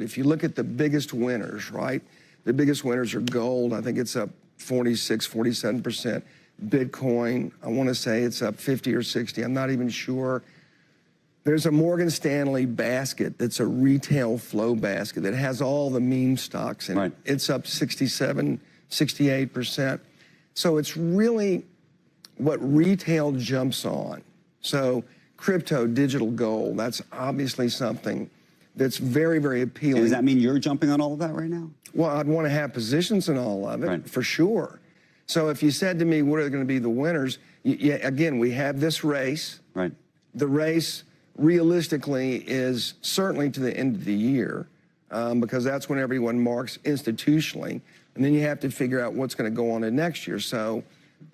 But if you look at the biggest winners, right? The biggest winners are gold. I think it's up 46, 47%. Bitcoin, I want to say it's up 50 or 60. I'm not even sure. There's a Morgan Stanley basket that's a retail flow basket that has all the meme stocks in it. It's up 67, 68%. So it's really what retail jumps on. So crypto, digital gold, that's obviously something that's very, very appealing. And does that mean you're jumping on all of that right now? Well, I'd want to have positions in all of it, for sure. So if you said to me, what are going to be the winners? Again, we have this race. The race realistically is certainly to the end of the year because that's when everyone marks institutionally. And then you have to figure out what's going to go on in next year. So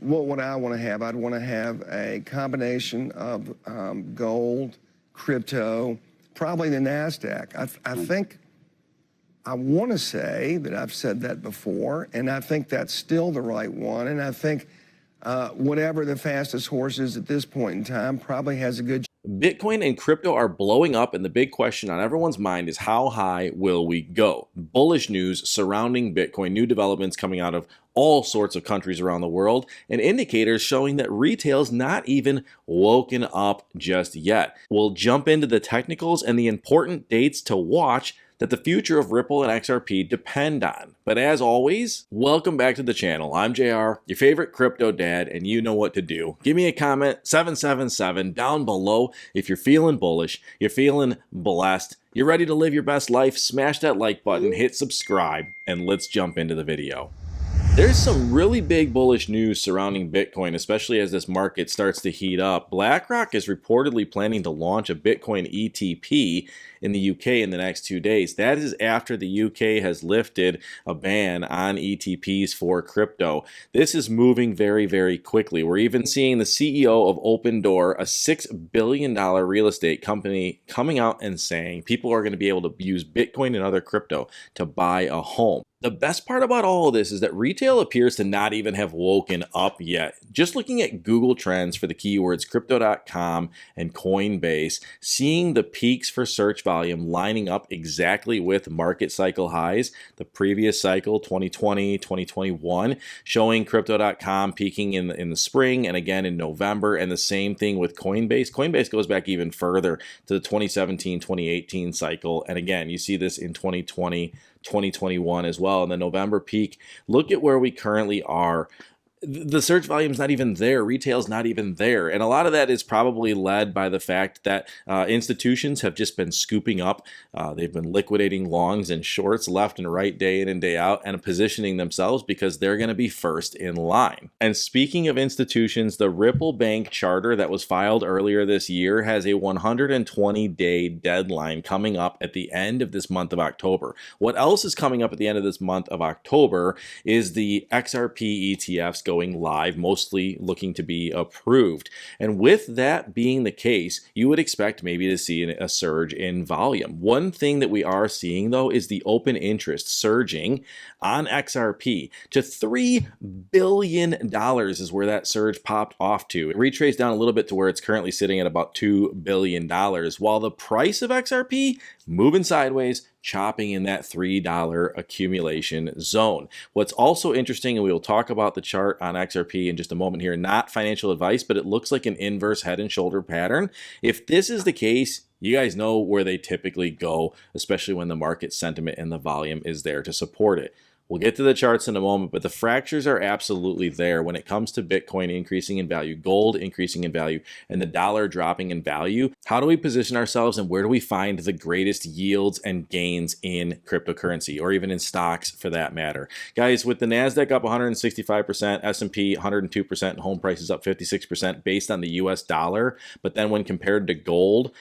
what would I want to have? I'd want to have a combination of gold, crypto, probably the NASDAQ. I think, I want to say that I've said that before, and I think that's still the right one. And I think whatever the fastest horse is at this point in time probably has a good Bitcoin and crypto are blowing up, and the big question on everyone's mind is how high will we go? Bullish news surrounding Bitcoin, new developments coming out of all sorts of countries around the world, and indicators showing that retail's not even woken up just yet. We'll jump into the technicals and the important dates to watch that the future of Ripple and XRP depend on. But as always, welcome back to the channel. I'm JR, your favorite crypto dad, and you know what to do. Give me a comment, 777, down below if you're feeling bullish, you're feeling blessed, you're ready to live your best life. Smash that like button, hit subscribe, and let's jump into the video. There's some really big bullish news surrounding Bitcoin, especially as this market starts to heat up. BlackRock is reportedly planning to launch a Bitcoin ETP in the UK in the next 2 days. That is after the UK has lifted a ban on ETPs for crypto. This is moving very, very quickly. We're even seeing the CEO of Open Door, a $6 billion real estate company, coming out and saying people are going to be able to use Bitcoin and other crypto to buy a home. The best part about all of this is that retail appears to not even have woken up yet. Just looking at Google Trends for the keywords crypto.com and Coinbase, seeing the peaks for search volume lining up exactly with market cycle highs. The previous cycle, 2020, 2021, showing crypto.com peaking in the spring and again in November, and the same thing with Coinbase. Coinbase goes back even further to the 2017, 2018 cycle, and again, you see this in 2020, 2021 as well. And the November peak, look at where we currently are. The search volume's not even there. Retail's not even there. And a lot of that is probably led by the fact that institutions have just been scooping up. They've been liquidating longs and shorts left and right, day in and day out, and positioning themselves because they're going to be first in line. And speaking of institutions, the Ripple Bank charter that was filed earlier this year has a 120-day deadline coming up at the end of this month of October. What else is coming up at the end of this month of October is the XRP ETFs going live, mostly looking to be approved. And with that being the case, you would expect maybe to see a surge in volume. One thing that we are seeing though is the open interest surging on XRP to $3 billion is where that surge popped off to. It retraced down a little bit to where it's currently sitting at about $2 billion, while the price of XRP moving sideways, chopping in that $3 accumulation zone. What's also interesting, and we will talk about the chart on XRP in just a moment here, not financial advice, but it looks like an inverse head and shoulder pattern. If this is the case, you guys know where they typically go, especially when the market sentiment and the volume is there to support it. We'll get to the charts in a moment, but the fractures are absolutely there when it comes to Bitcoin increasing in value, gold increasing in value, and the dollar dropping in value. How do we position ourselves, and where do we find the greatest yields and gains in cryptocurrency, or even in stocks for that matter? Guys, with the NASDAQ up 165%, S&P 102%, and home prices up 56% based on the US dollar, but then when compared to gold,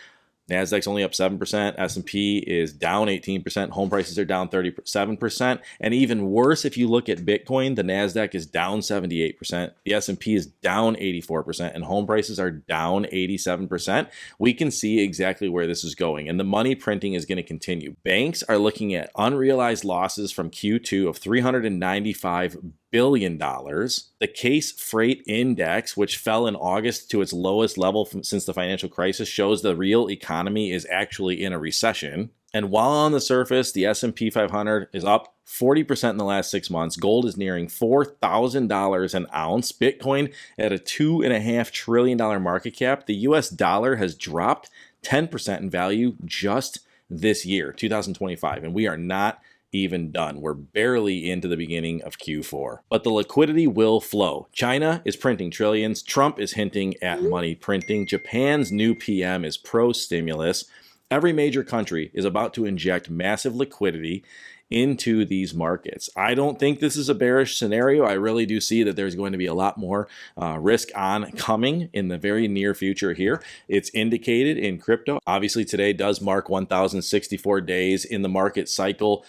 NASDAQ's only up 7%, S&P is down 18%, home prices are down 37%, and even worse, if you look at Bitcoin, the NASDAQ is down 78%, the S&P is down 84%, and home prices are down 87%. We can see exactly where this is going, and the money printing is going to continue. Banks are looking at unrealized losses from Q2 of $395 billion. The Case Freight Index, which fell in August to its lowest level since the financial crisis, shows the real economy is actually in a recession. And while on the surface, the S&P 500 is up 40% in the last 6 months. Gold is nearing $4,000 an ounce. Bitcoin at a $2.5 trillion market cap. The US dollar has dropped 10% in value just this year, 2025. And we are not even done. We're barely into the beginning of Q4. But the liquidity will flow. China is printing trillions. Trump is hinting at money printing. Japan's new PM is pro-stimulus. Every major country is about to inject massive liquidity into these markets. I don't think this is a bearish scenario. I really do see that there's going to be a lot more risk on coming in the very near future here. It's indicated in crypto. Obviously, today does mark 1,064 days in the market cycle.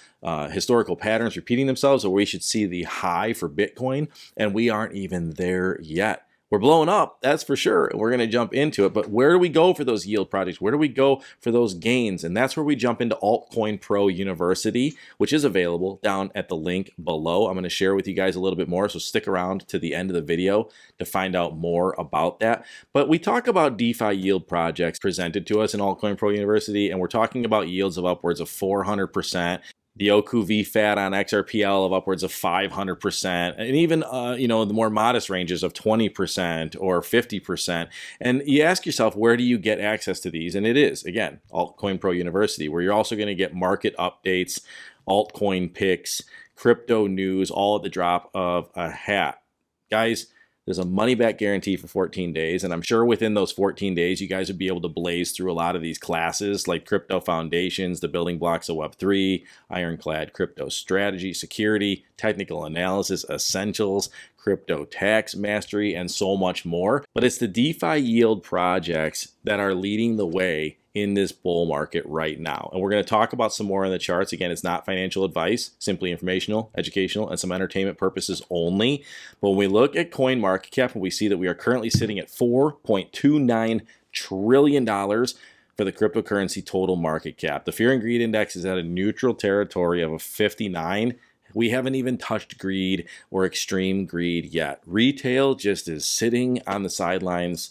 Historical patterns repeating themselves, or we should see the high for Bitcoin, and we aren't even there yet. We're blowing up, that's for sure. We're going to jump into it, but where do we go for those yield projects? Where do we go for those gains? And that's where we jump into Altcoin Pro University, which is available down at the link below. I'm going to share with you guys a little bit more, so stick around to the end of the video to find out more about that. But we talk about DeFi yield projects presented to us in Altcoin Pro University, and we're talking about yields of upwards of 400%. The Oku VFAT on XRPL of upwards of 500%, and even the more modest ranges of 20% or 50%. And you ask yourself, where do you get access to these? And it is, again, Altcoin Pro University, where you're also going to get market updates, altcoin picks, crypto news, all at the drop of a hat. Guys, there's a money-back guarantee for 14 days, and I'm sure within those 14 days, you guys would be able to blaze through a lot of these classes like Crypto Foundations, the building blocks of Web3, Ironclad Crypto Strategy, Security, Technical Analysis, Essentials, Crypto Tax Mastery, and so much more. But it's the DeFi yield projects that are leading the way in this bull market right now. And we're going to talk about some more in the charts. Again, it's not financial advice, simply informational, educational, and some entertainment purposes only. But when we look at CoinMarketCap, we see that we are currently sitting at $4.29 trillion for the cryptocurrency total market cap. The Fear and Greed Index is at a neutral territory of a 59. We haven't even touched greed or extreme greed yet. Retail just is sitting on the sidelines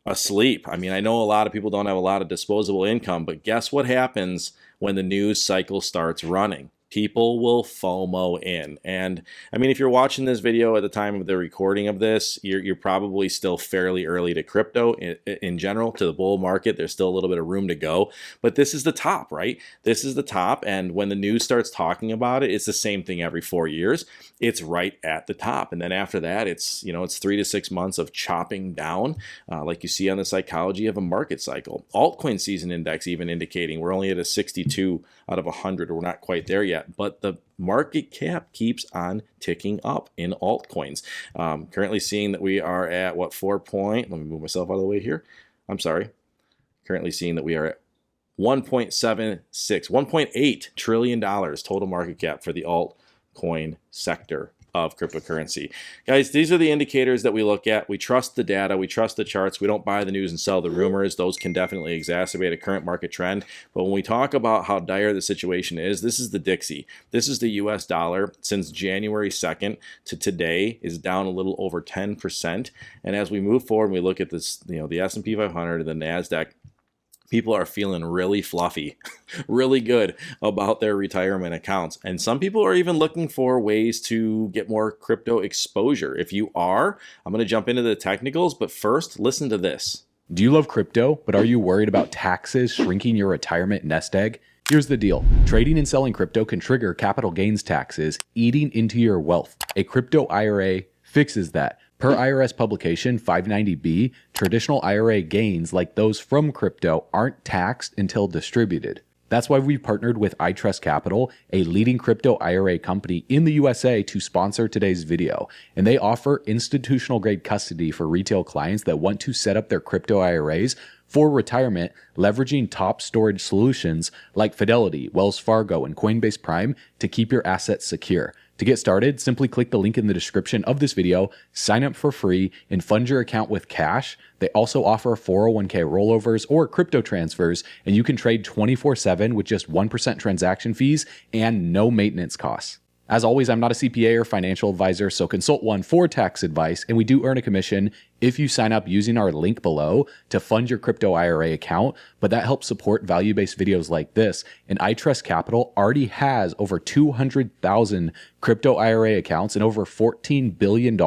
asleep. I mean, I know a lot of people don't have a lot of disposable income, but guess what happens when the news cycle starts running? People will FOMO in. And I mean, if you're watching this video at the time of the recording of this, you're probably still fairly early to crypto in general, to the bull market. There's still a little bit of room to go, but this is the top, right? This is the top. And when the news starts talking about it, it's the same thing every 4 years. It's right at the top. And then after that, it's 3 to 6 months of chopping down, like you see on the psychology of a market cycle. Altcoin season index even indicating we're only at a 62 out of 100, or we're not quite there yet. But the market cap keeps on ticking up in altcoins. Currently seeing that we are at what, let me move myself out of the way here. I'm sorry. Currently seeing that we are at $1.8 trillion total market cap for the altcoin sector of cryptocurrency. Guys, these are the indicators that we look at. We trust the data. We trust the charts. We don't buy the news and sell the rumors. Those can definitely exacerbate a current market trend. But when we talk about how dire the situation is, this is the Dixie. This is the US dollar since January 2nd to today is down a little over 10%. And as we move forward, we look at this, the S&P 500 and the NASDAQ, people are feeling really fluffy, really good about their retirement accounts. And some people are even looking for ways to get more crypto exposure. If you are, I'm going to jump into the technicals, but first, listen to this. Do you love crypto, but are you worried about taxes shrinking your retirement nest egg? Here's the deal. Trading and selling crypto can trigger capital gains taxes, eating into your wealth. A crypto IRA fixes that. Per IRS publication 590B, traditional IRA gains like those from crypto aren't taxed until distributed. That's why we've partnered with iTrust Capital, a leading crypto IRA company in the USA, to sponsor today's video. And they offer institutional grade custody for retail clients that want to set up their crypto IRAs for retirement, leveraging top storage solutions like Fidelity, Wells Fargo, and Coinbase Prime to keep your assets secure. To get started, simply click the link in the description of this video, sign up for free, and fund your account with cash. They also offer 401k rollovers or crypto transfers, and you can trade 24/7 with just 1% transaction fees and no maintenance costs. As always, I'm not a CPA or financial advisor, so consult one for tax advice, and we do earn a commission if you sign up using our link below to fund your crypto IRA account, but that helps support value-based videos like this. And I Trust Capital already has over 200,000 crypto IRA accounts and over $14 billion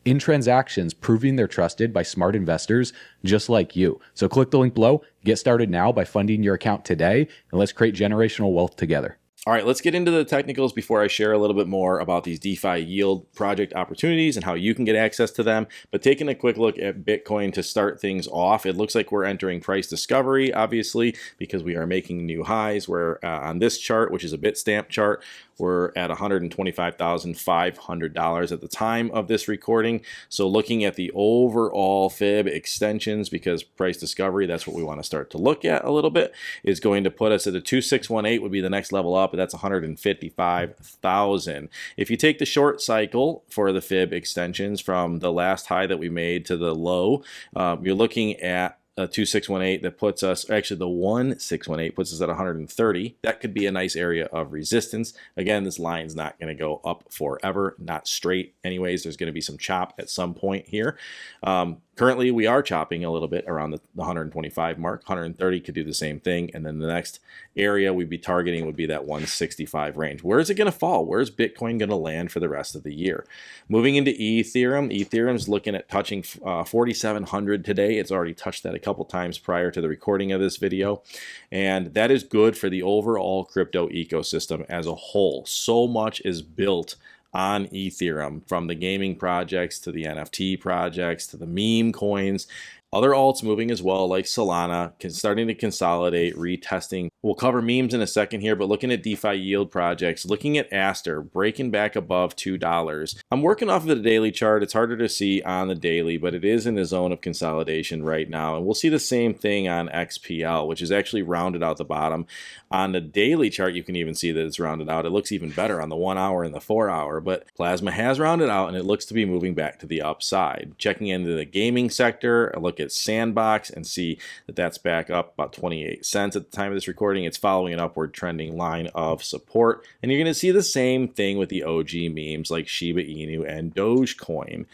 in transactions, proving they're trusted by smart investors just like you. So click the link below, get started now by funding your account today, and let's create generational wealth together. All right, let's get into the technicals before I share a little bit more about these DeFi yield project opportunities and how you can get access to them. But taking a quick look at Bitcoin to start things off, it looks like we're entering price discovery, obviously, because we are making new highs. We're on this chart, which is a Bitstamp chart, we're at $125,500 at the time of this recording. So looking at the overall fib extensions, because price discovery, that's what we want to start to look at a little bit, is going to put us at a 2618 would be the next level up, but that's 155,000. If you take the short cycle for the fib extensions from the last high that we made to the low, you're looking at a 2618 that puts us, actually the 1618 puts us at 130. That could be a nice area of resistance. Again, this line's not going to go up forever, not straight anyways. There's going to be some chop at some point here. Currently, we are chopping a little bit around the 125 mark. 130 could do the same thing. And then the next area we'd be targeting would be that 165 range. Where is it going to fall? Where's Bitcoin going to land for the rest of the year? Moving into Ethereum, Ethereum's looking at touching 4,700 today. It's already touched that a couple times prior to the recording of this video. And that is good for the overall crypto ecosystem as a whole. So much is built on Ethereum, from the gaming projects to the NFT projects to the meme coins. Other alts moving as well, like Solana, starting to consolidate, retesting. We'll cover memes in a second here, but looking at DeFi yield projects, looking at Aster, breaking back above $2. I'm working off of the daily chart. It's harder to see on the daily, but it is in a zone of consolidation right now. And we'll see the same thing on XPL, which is actually rounded out the bottom. On the daily chart, you can even see that it's rounded out. It looks even better on the 1 hour and the 4 hour, but Plasma has rounded out and it looks to be moving back to the upside. Checking into the gaming sector, a look at Sandbox and see that that's back up about 28 cents at the time of this recording. It's following an upward trending line of support. And you're going to see the same thing with the OG memes like Shiba Inu and Dogecoin.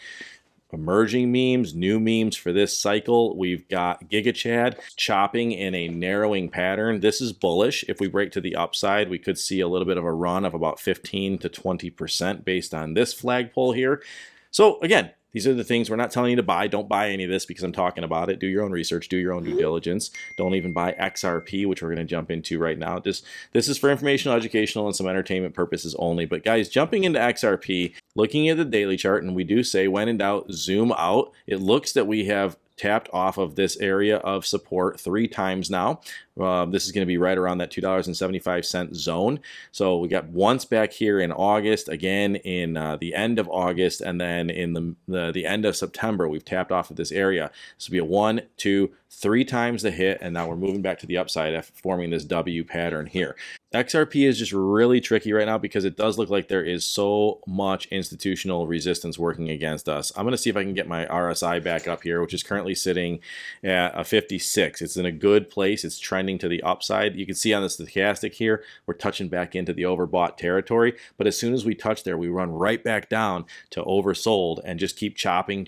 Emerging memes, new memes for this cycle. We've got GigaChad chopping in a narrowing pattern. This is bullish. If we break to the upside, we could see a little bit of a run of about 15 to 20% based on this flagpole here. So again, these are the things we're not telling you to buy. Don't buy any of this because I'm talking about it. Do your own research. Do your own due diligence. Don't even buy XRP, which we're going to jump into right now. This is for informational, educational, and some entertainment purposes only. But guys, jumping into XRP, looking at the daily chart, and we do say when in doubt, zoom out. It looks that we have tapped off of this area of support 3 times now. This is going to be right around that $2.75 zone. So we got once back here in August, again in the end of August, and then in the end of September, we've tapped off of this area. This will be a 1, 2, 3 times the hit, and now we're moving back to the upside after forming this W pattern here. XRP is just really tricky right now because it does look like there is so much institutional resistance working against us. I'm going to see if I can get my RSI back up here, which is currently sitting at a 56. It's in a good place. It's trending to the upside. You can see on the stochastic here, we're touching back into the overbought territory. But as soon as we touch there, we run right back down to oversold and just keep chopping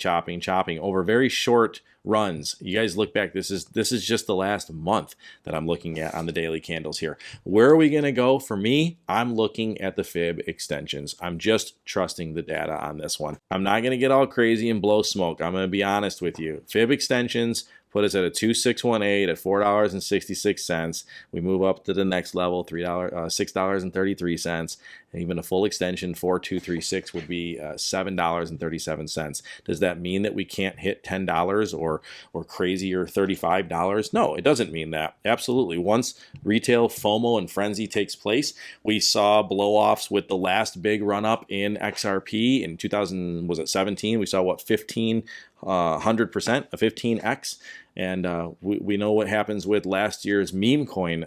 over very short runs. You guys look back, this is just the last month that I'm looking at on the daily candles here. Where are we going to go? For me, I'm looking at the fib extensions. I'm just trusting the data on this one. I'm not going to get all crazy and blow smoke. I'm going to be honest with you. Fib extensions put us at a 2618 at $4.66. We move up to the next level, $6.33. And even a full extension, 4236, would be $7.37. Does that mean that we can't hit $10 or crazier $35? No, it doesn't mean that. Absolutely. Once retail FOMO and frenzy takes place, we saw blow-offs with the last big run-up in XRP in 2017. We saw, what, 100%, a 15x. And we know what happens with last year's meme coin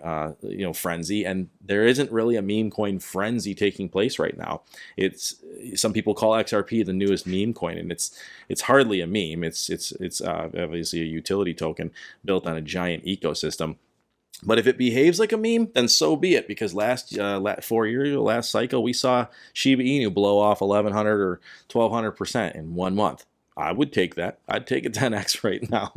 frenzy, and there isn't really a meme coin frenzy taking place right now. Some people call XRP the newest meme coin, and it's hardly a meme. It's obviously a utility token built on a giant ecosystem. But if it behaves like a meme, then so be it. Because last 4 years, last cycle, we saw Shiba Inu blow off 1,100 or 1,200% in 1 month. I would take that. I'd take a 10x right now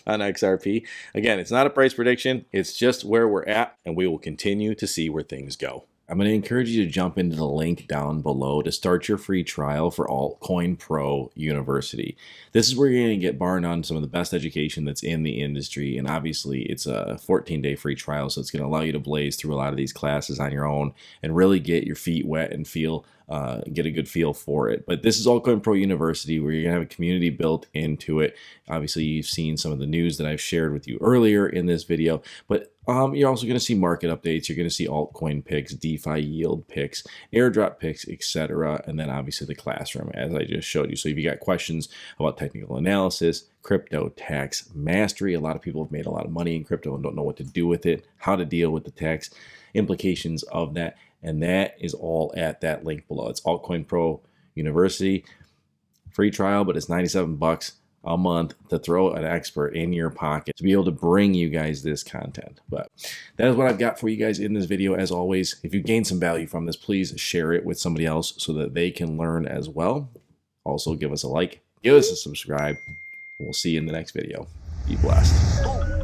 on XRP. Again, it's not a price prediction. It's just where we're at, and we will continue to see where things go. I'm going to encourage you to jump into the link down below to start your free trial for Altcoin Pro University. This is where you're going to get bar none some of the best education that's in the industry, and obviously it's a 14-day free trial, so it's going to allow you to blaze through a lot of these classes on your own and really get your feet wet and get a good feel for it. But this is Altcoin Pro University, where you're going to have a community built into it. Obviously, you've seen some of the news that I've shared with you earlier in this video, but you're also going to see market updates. You're going to see altcoin picks, DeFi yield picks, airdrop picks, etc. And then obviously the classroom, as I just showed you. So if you got questions about technical analysis, crypto, tax, mastery, a lot of people have made a lot of money in crypto and don't know what to do with it, how to deal with the tax implications of that. And that is all at that link below. It's Altcoin Pro University, free trial, but it's $97 a month to throw an expert in your pocket to be able to bring you guys this content. But that is what I've got for you guys in this video. As always, if you gain some value from this, please share it with somebody else so that they can learn as well. Also, give us a like, give us a subscribe, and we'll see you in the next video. Be blessed.